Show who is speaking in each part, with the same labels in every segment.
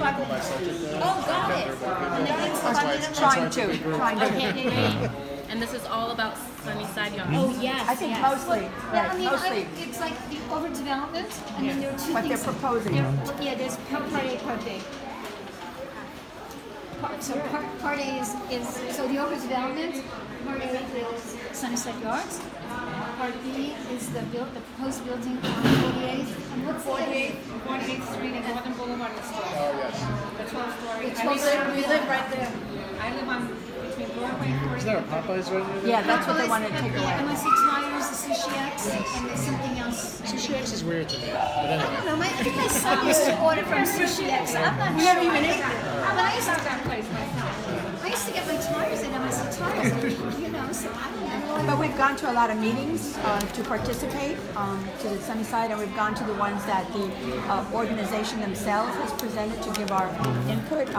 Speaker 1: go by subject there.
Speaker 2: Oh, got it.
Speaker 3: Trying to.
Speaker 2: Okay. And this is all about Sunnyside Yards.
Speaker 4: Oh, yes.
Speaker 3: I think
Speaker 4: yes.
Speaker 3: mostly.
Speaker 4: Yeah,
Speaker 3: Right,
Speaker 4: I mean,
Speaker 3: mostly.
Speaker 4: it's like the overdevelopment, and then there are two
Speaker 3: What
Speaker 4: things.
Speaker 3: they're proposing.
Speaker 4: Yeah, there's part A, part B. So part A is so the overdevelopment. Part A is Sunnyside Yards. Part B is the proposed building on 48th. And what's
Speaker 5: 48th Street and Northern Boulevard in Astoria.
Speaker 1: Oh, yes.
Speaker 5: The 12-story.
Speaker 4: The 12-story.
Speaker 5: We live right there. I live on between Broadway and 48th.
Speaker 1: Is there a Popeyes right near there?
Speaker 3: Yeah, that's what they want to take away.
Speaker 4: NYC Tires, the Sushi X, and there's something else.
Speaker 1: Sushi X is weird to me. But
Speaker 4: I
Speaker 1: anyway.
Speaker 4: don't know. I think my son used to order from Sushi X. I'm not sure.
Speaker 3: never even ate
Speaker 4: But I used to that place myself. I used to get my tires at NYC Tires, you know. So I don't know.
Speaker 3: But we've gone to a lot of meetings to participate to the Sunnyside, and we've gone to the ones that the organization themselves has presented to give our input.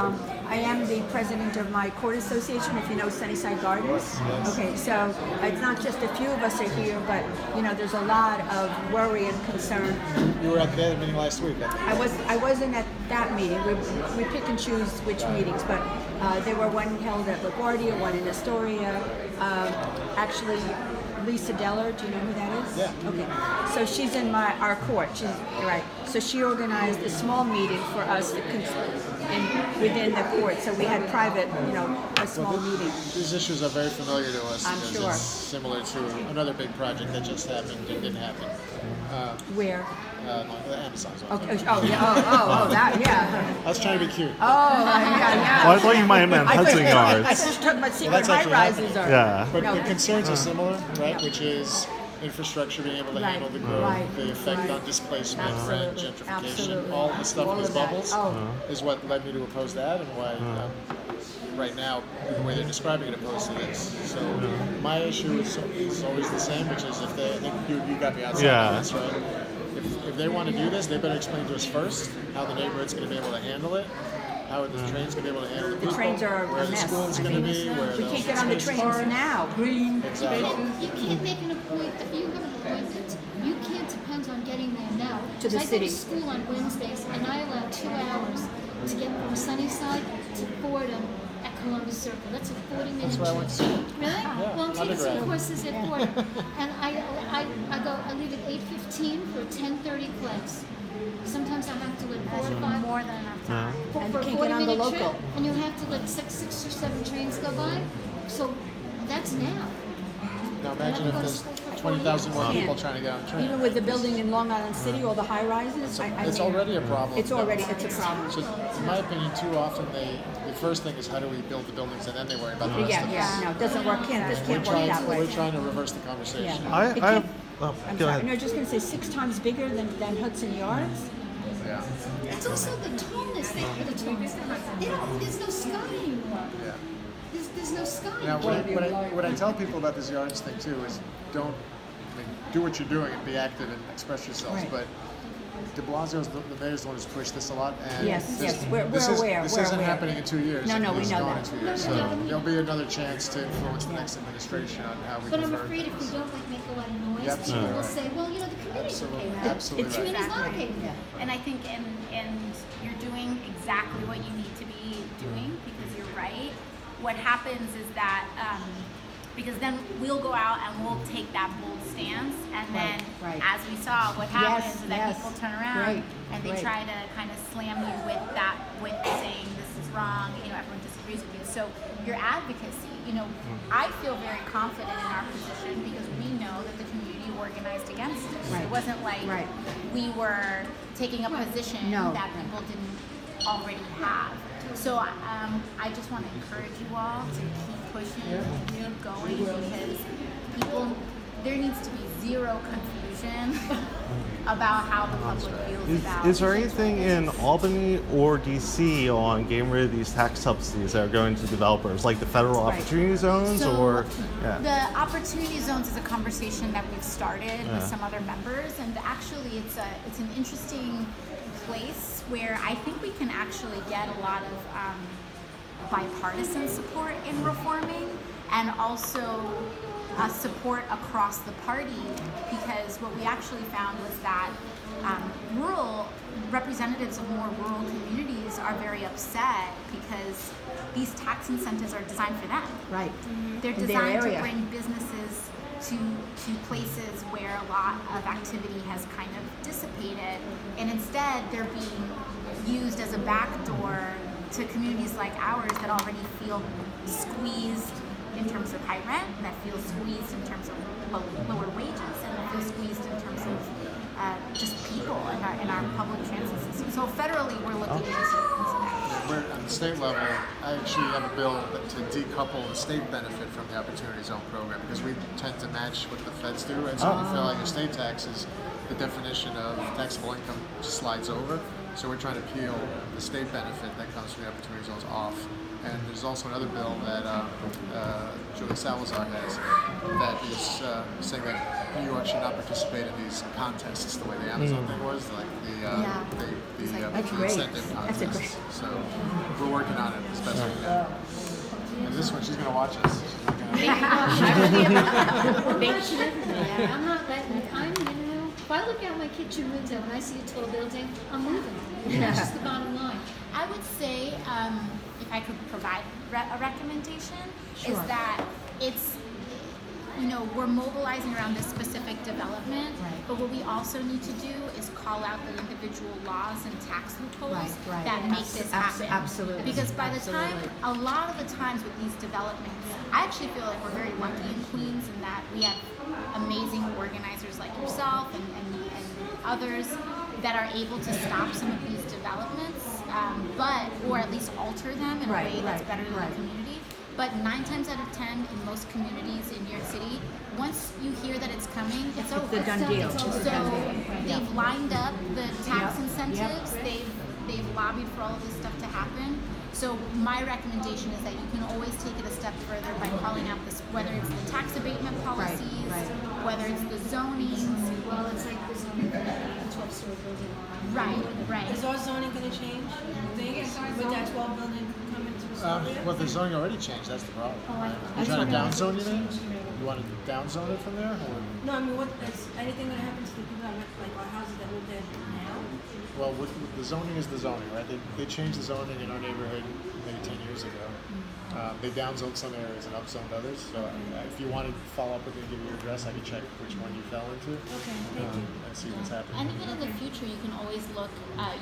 Speaker 3: I am the president of my court association, if you know Sunnyside Gardens. Okay, so it's not just a few of us are here, but you know, there's a lot of worry and concern.
Speaker 1: You were at the meeting last week, I think.
Speaker 3: I wasn't at that meeting. We pick and choose which meetings, but there were one held at LaGuardia, one in Astoria. Actually, Lisa Deller, do you know who that is?
Speaker 1: Yeah.
Speaker 3: Okay. So she's in our court. She's right. So she organized a small meeting for us within the court. So we had private, you know, a small meeting.
Speaker 1: These issues are very familiar to us.
Speaker 3: I'm
Speaker 1: because
Speaker 3: sure.
Speaker 1: It's similar to another big project that just happened and didn't happen.
Speaker 3: Where?
Speaker 1: The Amazon zone.
Speaker 3: Okay. Oh yeah. Oh, that. Yeah.
Speaker 1: I was trying to be cute.
Speaker 3: Oh, yeah.
Speaker 6: Well, I thought you might have meant Hudson
Speaker 3: I
Speaker 6: Yards.
Speaker 3: just talking about secret
Speaker 1: that's
Speaker 3: high
Speaker 1: actually
Speaker 3: rises. Are,
Speaker 6: Yeah.
Speaker 1: But
Speaker 3: No.
Speaker 1: the concerns are similar, right? Which is infrastructure being able to
Speaker 3: Right,
Speaker 1: handle the growth,
Speaker 3: right,
Speaker 1: the effect
Speaker 3: right.
Speaker 1: on displacement, rent,
Speaker 3: Absolutely,
Speaker 1: gentrification,
Speaker 3: absolutely.
Speaker 1: all the stuff
Speaker 3: All
Speaker 1: in these
Speaker 3: of that.
Speaker 1: bubbles
Speaker 3: Oh.
Speaker 1: is what led me to oppose that and why right now the way they're describing it opposed to this. So my issue is always the same, which is if they, I think you got me outside
Speaker 6: Yeah.
Speaker 1: of this, right? If they want to do this, they better explain to us first how the neighborhood's going to be able to handle it, how the train's going to be able to handle the people,
Speaker 3: trains are
Speaker 1: where
Speaker 3: a
Speaker 1: the
Speaker 3: mess.
Speaker 1: school's going to be, where
Speaker 3: We can't get on the trains now. Green.
Speaker 1: Exactly.
Speaker 4: You can't make an appointment. If you have an appointment, you can't depend on getting there now.
Speaker 3: To the
Speaker 4: I
Speaker 3: city.
Speaker 4: go to school on Wednesdays, and I allow 2 hours to get from Sunnyside to Fordham at Columbus Circle. That's a 40-minute
Speaker 1: That's where I went to
Speaker 4: trip.
Speaker 1: school.
Speaker 4: Really? Well, I'm taking some
Speaker 1: undergrad.
Speaker 4: courses at Fordham, and I leave at 8:15 for a 10:30 class. Sometimes I have to let 4 or 5
Speaker 2: More than enough time.
Speaker 4: for
Speaker 3: And
Speaker 4: a
Speaker 3: you can't get on the
Speaker 4: 40-minute trip,
Speaker 3: local.
Speaker 4: and you have to let six or 7 trains go by. So that's now.
Speaker 1: Now imagine if there's 20,000 more people trying to get on the train.
Speaker 3: Even with the building in Long Island City, all the high rises.
Speaker 1: It's already a problem.
Speaker 3: It's already a problem.
Speaker 1: So, in my opinion, too often the first thing is how do we build the buildings, and then they worry about the rest of it.
Speaker 3: Yeah. No, it doesn't work. This can't work that way.
Speaker 1: We're trying to reverse the conversation.
Speaker 3: Yeah.
Speaker 6: I
Speaker 3: It
Speaker 6: have.
Speaker 3: can't-
Speaker 6: Oh,
Speaker 3: I'm
Speaker 6: go
Speaker 3: sorry.
Speaker 6: ahead.
Speaker 3: No, just going to say 6 times bigger than Hudson Yards.
Speaker 1: Yeah.
Speaker 4: It's also the tallness. There's no sky anymore.
Speaker 1: Yeah.
Speaker 4: There's no sky.
Speaker 1: Now, what I tell people about this yards thing too is do what you're doing and be active and express yourselves.
Speaker 3: Right.
Speaker 1: But De Blasio's the mayor's the one who's pushed this a lot. And
Speaker 3: Yes,
Speaker 1: this,
Speaker 3: yes, we're
Speaker 1: this
Speaker 3: aware.
Speaker 1: This
Speaker 3: We're
Speaker 1: isn't
Speaker 3: aware.
Speaker 1: happening in 2 years.
Speaker 3: No, we
Speaker 1: It's
Speaker 3: know
Speaker 1: gone
Speaker 3: that.
Speaker 1: in 2 years. So there'll be another chance to influence the next administration on how we
Speaker 4: But I'm
Speaker 1: convert
Speaker 4: afraid if we
Speaker 1: things.
Speaker 4: don't make a lot of noise,
Speaker 1: Yeah,
Speaker 4: people
Speaker 1: absolutely
Speaker 4: will
Speaker 1: right.
Speaker 4: say, well, you know, the committee's okay
Speaker 1: Absolutely,
Speaker 4: with that.
Speaker 1: absolutely
Speaker 4: The
Speaker 1: right.
Speaker 4: committee's not okay with that.
Speaker 2: And I think, and you're doing exactly what you need to be doing because you're right. What happens is that, because then we'll go out and we'll take that bold stance, and then
Speaker 3: Right.
Speaker 2: as we saw, what happens is that
Speaker 3: yes.
Speaker 2: people turn around
Speaker 3: Right,
Speaker 2: and they
Speaker 3: right.
Speaker 2: try to kind of slam you with saying this is wrong, everyone disagrees with you. So your advocacy, I feel very confident in our position because we know that the community organized against it.
Speaker 3: Right.
Speaker 2: It wasn't like
Speaker 3: Right.
Speaker 2: we were taking a position
Speaker 3: No.
Speaker 2: that people didn't already have. So I just want to encourage you all to keep pushing, keep going, because there needs to be zero confusion about how the public feels about.
Speaker 6: Is there anything in Albany or DC on getting rid of these tax subsidies that are going to developers, like the federal
Speaker 3: Right.
Speaker 6: opportunity zones,
Speaker 2: So
Speaker 6: or
Speaker 2: the opportunity zones is a conversation that we've started with some other members, and actually it's an interesting place where I think we can actually get a lot of bipartisan support in reforming, and also support across the party, because what we actually found was that rural representatives of more rural communities are very upset because these tax incentives are designed for them.
Speaker 3: Right.
Speaker 2: They're
Speaker 3: In their
Speaker 2: designed to
Speaker 3: area.
Speaker 2: bring businesses to places where a lot of activity has kind of dissipated, and instead they're being used as a backdoor to communities like ours that already feel squeezed in terms of high rent, that feel squeezed in terms of lower wages, and that feel squeezed in terms of just people in our public transit system. So federally, we're looking into that.
Speaker 1: We're on the state level. I actually have a bill to decouple the state benefit from the Opportunity Zone program because we tend to match what the feds do, and so if you feel like your state taxes, the definition of taxable income just slides over. So we're trying to peel the state benefit that comes from the Opportunity Zones off. And there's also another bill that Julie Salazar has that is saying that New York should not participate in these contests the way the Amazon thing was, like the
Speaker 3: That's great.
Speaker 1: incentive
Speaker 3: That's a
Speaker 1: contests. So we're working on it as best we can. And this one, she's going to watch us. She's not gonna...
Speaker 4: I'm not letting it. If I look out my kitchen window and I see a tall building, I'm moving. That's just the bottom line.
Speaker 2: I would say, if I could provide a recommendation,
Speaker 3: Sure.
Speaker 2: is that it's, we're mobilizing around this specific development,
Speaker 3: Right.
Speaker 2: but what we also need to do is call out the individual laws and tax loopholes
Speaker 3: Right.
Speaker 2: that make this happen.
Speaker 3: Absolutely.
Speaker 2: Because by the time,
Speaker 3: Absolutely.
Speaker 2: a lot of the times with these developments, I actually feel like we're very lucky in Queens in that we have amazing organizers like yourself and others that are able to stop some of these developments, or at least alter them in a way that's better to the community. But 9 times out of 10 in most communities in New York City, once you hear that it's coming, it's over.
Speaker 3: It's a done deal.
Speaker 2: So they've lined up the tax incentives. They've lobbied for all of this stuff to happen. So my recommendation is that you can always take it a step further by calling out this, whether it's the tax abatement policies, whether it's the zonings.
Speaker 4: Well, it's like this 12-story building.
Speaker 2: Right.
Speaker 5: Is our zoning going to change? With that 12 building coming to Astoria?
Speaker 1: Well, the zoning already changed. That's the problem. You trying to downzone it? You want to downzone it from there? Or?
Speaker 5: No, I mean, is anything going to happen to the people that like our houses that live there now?
Speaker 1: Well, the zoning is the zoning, right? They changed the zoning in our neighborhood maybe 10 years ago. They downzoned some areas and upzoned others. So if you want to follow up with me and give me your address, I can check which one you fell into and see what's happening.
Speaker 2: And even in the future, you can always look,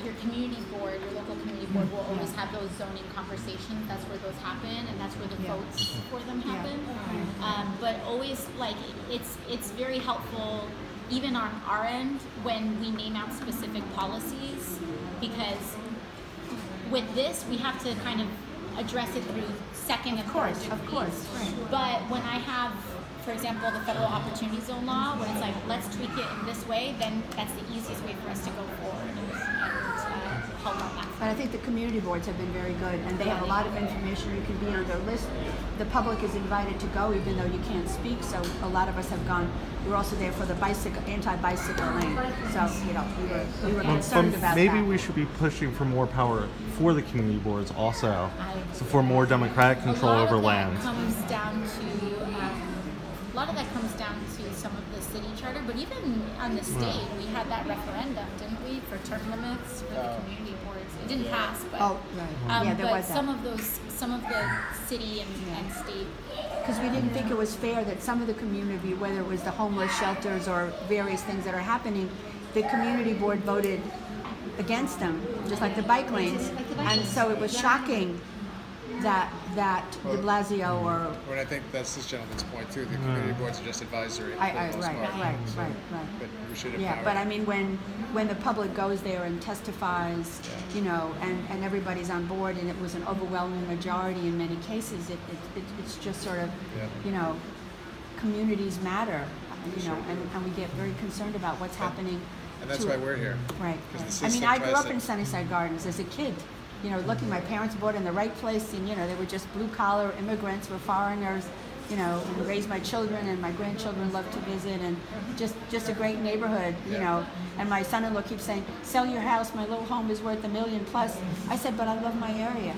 Speaker 2: your community board, your local community board will always have those zoning conversations. That's where those happen, and that's where the votes for them happen. But always, it's very helpful, even on our end, when we name out specific policies, because with this, we have to kind of address it through second and third degrees.
Speaker 3: Of course. Right.
Speaker 2: But when I have, for example, the federal opportunity zone law, when it's like, let's tweak it in this way, then that's the easiest way for us to go forward and help on that.
Speaker 3: But I think the community boards have been very good, and they have a lot of information. You can be on their list. The public is invited to go, even though you can't speak. So a lot of us have gone. We were also there for the anti-bicycle lane. So we were concerned about that.
Speaker 6: Maybe we should be pushing for more power for the community boards also, so for more democratic control over land.
Speaker 2: A lot of that comes down to some of the city charter, but even on the state, we had that referendum, didn't we, for term limits for the community boards? It didn't pass, but
Speaker 3: there
Speaker 2: but
Speaker 3: was that.
Speaker 2: some of the city and state.
Speaker 3: Because we didn't think it was fair that some of the community, whether it was the homeless shelters or various things that are happening, the community board voted against them, just like the bike lanes. And so it was shocking that de Blasio or...
Speaker 1: Well, I think that's this gentleman's point too. The community boards are just advisory.
Speaker 3: Right.
Speaker 1: But we should empower.
Speaker 3: Yeah, but I mean, when the public goes there and testifies, and everybody's on board, and it was an overwhelming majority in many cases, it's just sort of, communities matter, and we get very concerned about what's happening.
Speaker 1: And that's why we're here.
Speaker 3: Right.
Speaker 1: Because the
Speaker 3: I mean,
Speaker 1: system
Speaker 3: I grew
Speaker 1: tries
Speaker 3: up in Sunnyside Gardens as a kid. Looking, my parents bought in the right place, and they were just blue collar immigrants, were foreigners, and raised my children, and my grandchildren loved to visit, and just a great neighborhood, And my son-in-law keeps saying, "Sell your house, my little home is worth $1 million plus." I said, "But I love my area.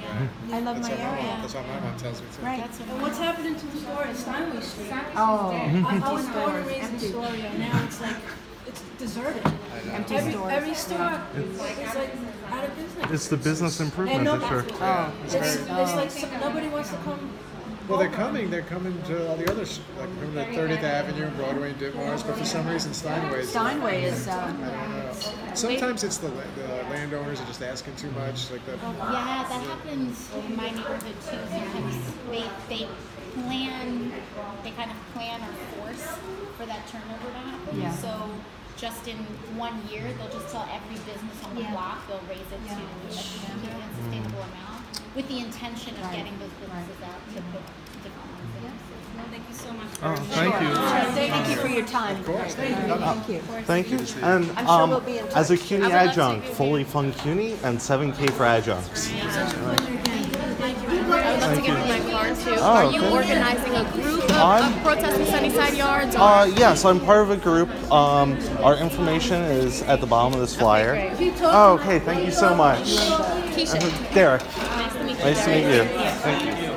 Speaker 3: I love my area."
Speaker 1: That's what my mom tells me too.
Speaker 3: Right.
Speaker 5: And what's happening to the store at Steinway Street?
Speaker 3: Oh,
Speaker 5: I was born and
Speaker 3: stores,
Speaker 5: raised in
Speaker 3: empty.
Speaker 5: Astoria, and now it's like, it's deserted.
Speaker 1: I
Speaker 3: empty stores.
Speaker 5: Every store is like out of business.
Speaker 6: It's the business improvement
Speaker 5: And
Speaker 6: district.
Speaker 5: it's like nobody wants to come.
Speaker 1: Well, they're coming to all the others, like coming to 30th Avenue and Broadway and Ditmars, but for some reason Steinway's.
Speaker 3: Steinway is.
Speaker 1: I don't know. Sometimes it's the landowners are just asking too much, like that.
Speaker 2: Yeah, that happens in my neighborhood too. Sometimes they kind of plan or force for that turnover to happen.
Speaker 3: Yeah.
Speaker 2: So just in 1 year, they'll just tell every business on the block they'll raise it to a sustainable amount with the intention of getting those businesses out to put different ones in.
Speaker 5: Well, thank you so much.
Speaker 6: Oh, thank you.
Speaker 3: Thank you for your time. Of course. Thank you.
Speaker 6: Thank you. And
Speaker 3: I'm sure we'll be in touch.
Speaker 6: as a CUNY adjunct, fully fund CUNY and $7K for adjuncts.
Speaker 7: I would love to give you my card too.
Speaker 6: Oh,
Speaker 7: Are you
Speaker 6: okay.
Speaker 7: organizing a group of protesting Sunnyside Yards?
Speaker 6: Yes, I'm part of a group. Our information is at the bottom of this flyer.
Speaker 7: great.
Speaker 6: Oh, okay. Thank you so much.
Speaker 7: Keisha.
Speaker 6: Derek.
Speaker 7: Nice to meet you.
Speaker 6: Nice to meet you. Thank you.